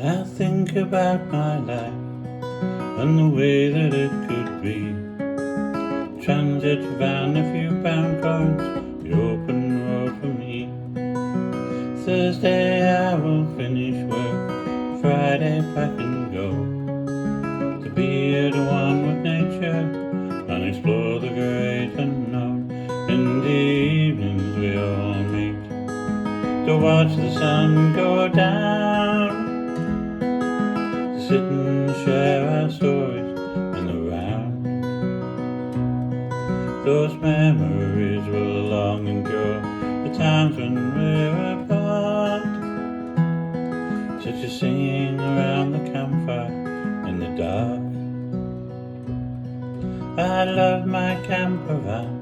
I think about my life and the way that it could be. Transit van, a few pound coins, the open road for me. Thursday I will finish work, Friday pack and go, to be at one with nature and explore the great unknown. In the evenings we all meet to watch the sun go down, to sit and share our stories in the round. Those memories will long endure, the times when we were apart, such as singing around the campfire in the dark. I love my camper van,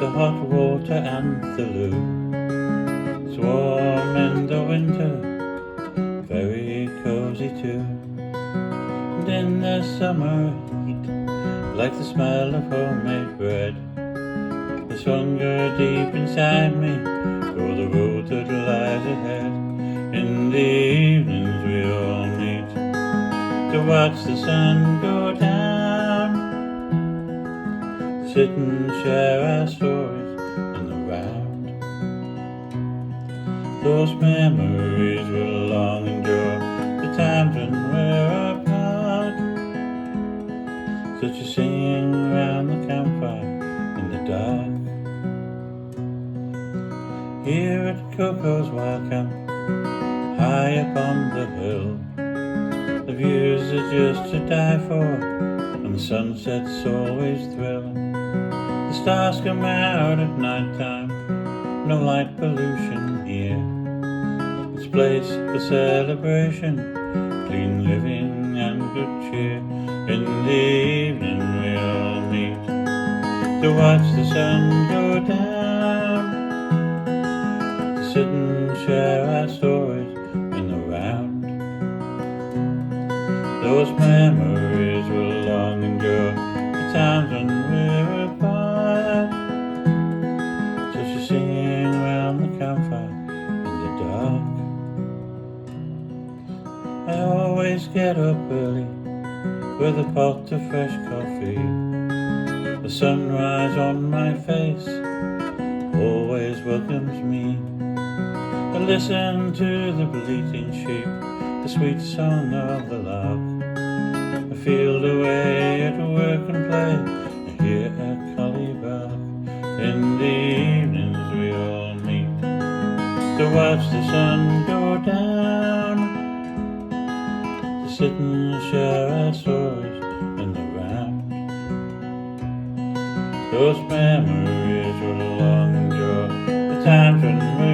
the hot water and the loo. It's warm in the winter, very cozy too. And in the summer heat, like the smell of homemade bread, there's hunger deep inside me for the road that lies ahead. In the evenings we all meet to watch the sun go down, to sit and share our stories in the round. Those memories will long endure, the times when we're apart, such as singing around the campfire in the dark. Here at Coco's Wild Camp, high up on the hill, the views are just to die for, and the sunsets always thrill. The stars come out at night time, no light pollution here. It's a place for celebration, clean living and good cheer. In the evening we all meet to watch the sun go down, to sit and share our stories in the round. Those memories will long endure, the times when we're apart, such as singing around the campfire in the dark. I always get up early with a pot of fresh coffee. The sunrise on my face always welcomes me. I listen to the bleating sheep, the sweet song of the lark. I feel the way at work and play, I hear a collie bark. In the evenings we all meet to watch the sun go down, to sit and share our stories in the round. Those memories will long endure, the times when we